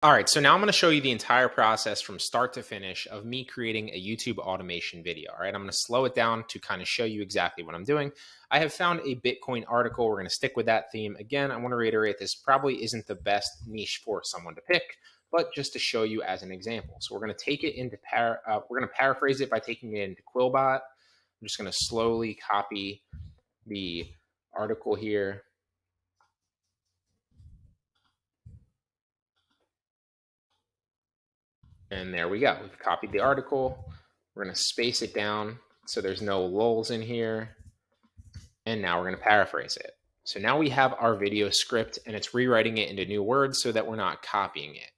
All right, so now I'm going to show you the entire process from start to finish of me creating a YouTube automation video. All right, I'm going to slow it down to kind of show you exactly what I'm doing. I have found a Bitcoin article. We're going to stick with that theme. Again, I want to reiterate, this probably isn't the best niche for someone to pick, but just to show you as an example. So we're going to take it into we're going to paraphrase it by taking it into Quillbot. I'm just going to slowly copy the article here. And there we go. We've copied the article. We're going to space it down so there's no lulls in here. And now we're going to paraphrase it. So now we have our video script and it's rewriting it into new words so that we're not copying it.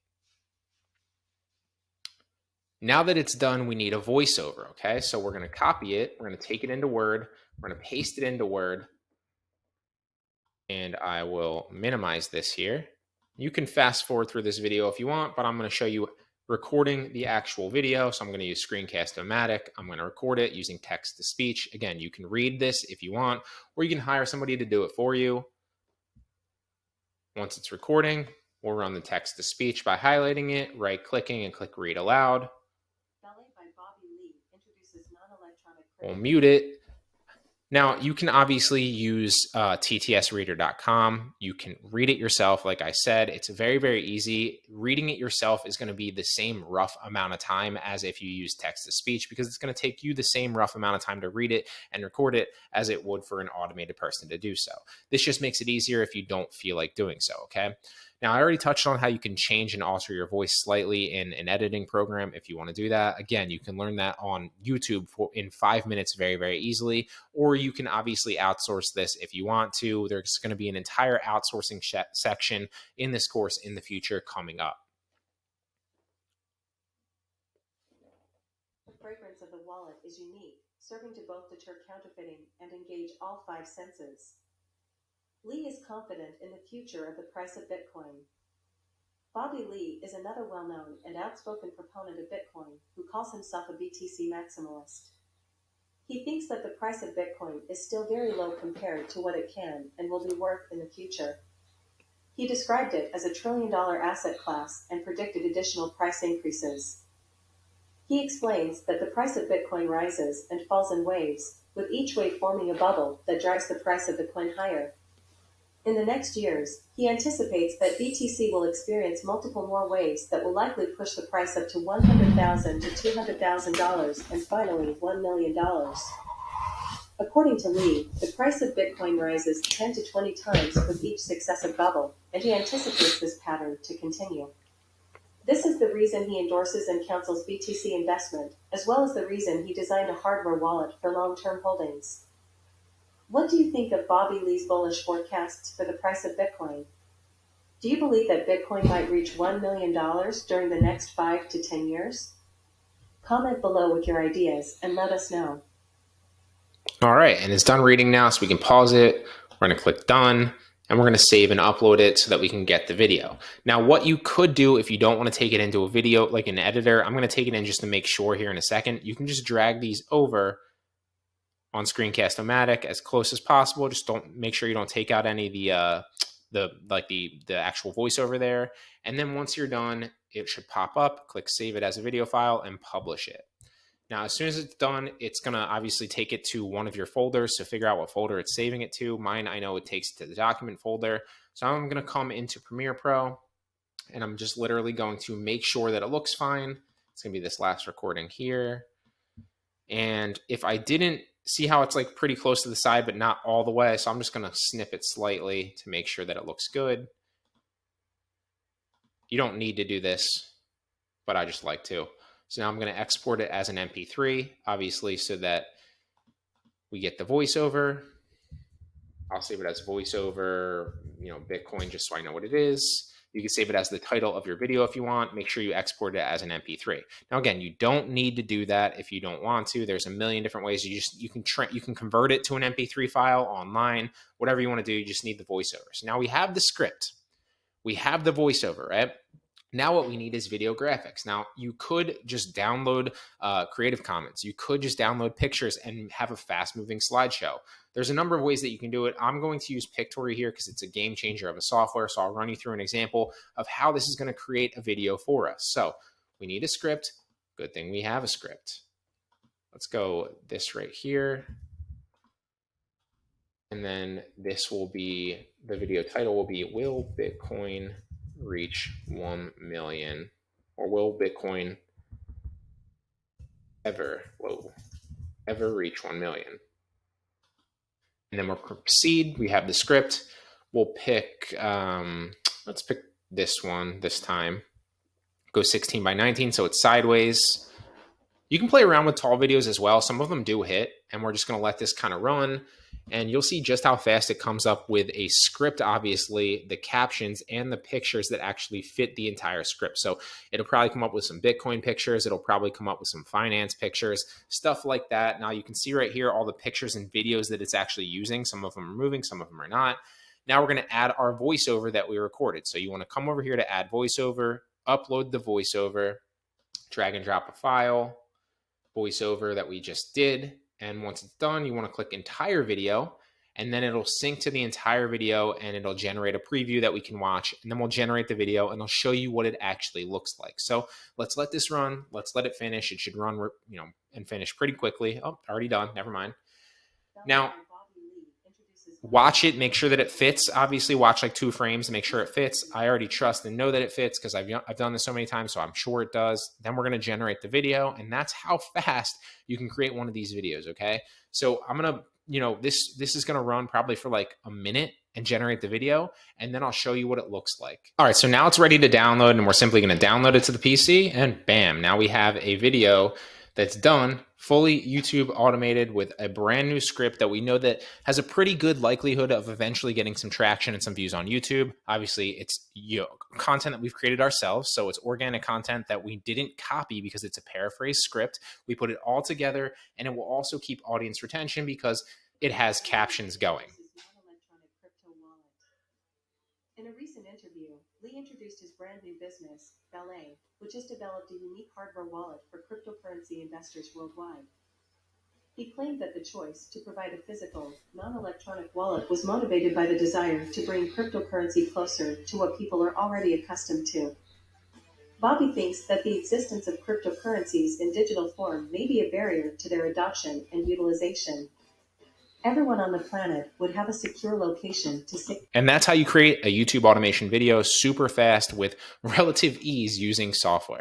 Now that it's done, we need a voiceover, okay? So we're going to copy it. We're going to take it into Word. We're going to paste it into Word. And I will minimize this here. You can fast forward through this video if you want, but I'm going to show you recording the actual video. So I'm going to use Screencast-O-Matic. I'm going to record it using text to speech. Again, you can read this if you want, or you can hire somebody to do it for you. Once it's recording, we'll run the text to speech by highlighting it, right-clicking, and click Read Aloud. We'll mute it. Now, you can obviously use ttsreader.com. You can read it yourself. Like I said, it's very, very easy. Reading it yourself is going to be the same rough amount of time as if you use text-to-speech, because it's going to take you the same rough amount of time to read it and record it as it would for an automated person to do so. This just makes it easier if you don't feel like doing so, okay? Now, I already touched on how you can change and alter your voice slightly in an editing program if you want to do that. Again, you can learn that on YouTube in 5 minutes very, very easily, or you can obviously outsource this if you want to. There's going to be an entire outsourcing section in this course in the future coming up. The fragrance of the wallet is unique, serving to both deter counterfeiting and engage all 5 senses. Lee is confident in the future of the price of Bitcoin. Bobby Lee is another well-known and outspoken proponent of Bitcoin who calls himself a BTC maximalist. He thinks that the price of Bitcoin is still very low compared to what it can and will be worth in the future. He described it as a $1 trillion asset class and predicted additional price increases. He explains that the price of Bitcoin rises and falls in waves, with each wave forming a bubble that drives the price of the coin higher. In the next years, he anticipates that BTC will experience multiple more waves that will likely push the price up to $100,000 to $200,000 and finally $1 million. According to Lee, the price of Bitcoin rises 10 to 20 times with each successive bubble, and he anticipates this pattern to continue. This is the reason he endorses and counsels BTC investment, as well as the reason he designed a hardware wallet for long-term holdings. What do you think of Bobby Lee's bullish forecasts for the price of Bitcoin? Do you believe that Bitcoin might reach $1 million during the next 5 to 10 years? Comment below with your ideas and let us know. All right, and it's done reading now, so we can pause it. We're going to click Done, and we're going to save and upload it so that we can get the video. Now, what you could do if you don't want to take it into a video, like an editor, I'm going to take it in just to make sure here in a second. You can just drag these over on Screencast-O-Matic as close as possible. Just don't make sure you don't take out any of the actual voiceover there. And then once you're done, it should pop up. Click Save it as a video file and publish it. Now, as soon as it's done, it's going to obviously take it to one of your folders. So figure out what folder it's saving it to. Mine, I know it takes it to the document folder. So I'm going to come into Premiere Pro, and I'm just literally going to make sure that it looks fine. It's going to be this last recording here. And if I didn't see how it's like pretty close to the side, but not all the way, so I'm just going to snip it slightly to make sure that it looks good. You don't need to do this, but I just like to. So now I'm going to export it as an MP3, obviously, so that we get the voiceover. I'll save it as voiceover, Bitcoin, just so I know what it is. You can save it as the title of your video if you want. Make sure you export it as an MP3. Now, again, you don't need to do that if you don't want to. There's a million different ways. You can convert it to an MP3 file online, whatever you want to do. You just need the voiceover. So now we have the script. We have the voiceover, right? Now what we need is video graphics. Now you could just download Creative Commons. You could just download pictures and have a fast moving slideshow. There's a number of ways that you can do it. I'm going to use Pictory here because it's a game changer of a software. So I'll run you through an example of how this is going to create a video for us. So we need a script. Good thing we have a script. Let's go this right here. And then this will be, the video title will be, will Bitcoin reach 1 million? Or will Bitcoin ever reach 1 million? And then we'll proceed. We have the script. We'll pick, let's pick this one this time. Go 16 by 19, so it's sideways. You can play around with tall videos as well. Some of them do hit, and we're just going to let this kind of run. And you'll see just how fast it comes up with a script, obviously, the captions and the pictures that actually fit the entire script. So it'll probably come up with some Bitcoin pictures. It'll probably come up with some finance pictures, stuff like that. Now you can see right here all the pictures and videos that it's actually using. Some of them are moving, some of them are not. Now we're going to add our voiceover that we recorded. So you want to come over here to add voiceover, upload the voiceover, drag and drop a file, voiceover that we just did. And once it's done, you want to click entire video, and then it'll sync to the entire video and it'll generate a preview that we can watch. And then we'll generate the video and it'll show you what it actually looks like. So let's let this run. Let's let it finish. It should run, and finish pretty quickly. Oh, already done. Never mind. Now, watch it, make sure that it fits. Obviously, watch like 2 frames to make sure it fits. I already trust and know that it fits because I've done this so many times, so I'm sure it does. Then we're going to generate the video, and that's how fast you can create one of these videos, okay? So I'm going to, this is going to run probably for like a minute and generate the video, and then I'll show you what it looks like. All right, so now it's ready to download, and we're simply going to download it to the PC, and bam, now we have a video that's done, fully YouTube automated with a brand new script that we know that has a pretty good likelihood of eventually getting some traction and some views on YouTube. Obviously, it's content that we've created ourselves, so it's organic content that we didn't copy because it's a paraphrase script. We put it all together, and it will also keep audience retention because it has captions going. In a recent interview, Lee introduced his brand new business, Ballet, which has developed a unique hardware wallet for cryptocurrency investors worldwide. He claimed that the choice to provide a physical, non-electronic wallet was motivated by the desire to bring cryptocurrency closer to what people are already accustomed to. Bobby thinks that the existence of cryptocurrencies in digital form may be a barrier to their adoption and utilization. Everyone on the planet would have a secure location to see. And that's how you create a YouTube automation video super fast with relative ease using software.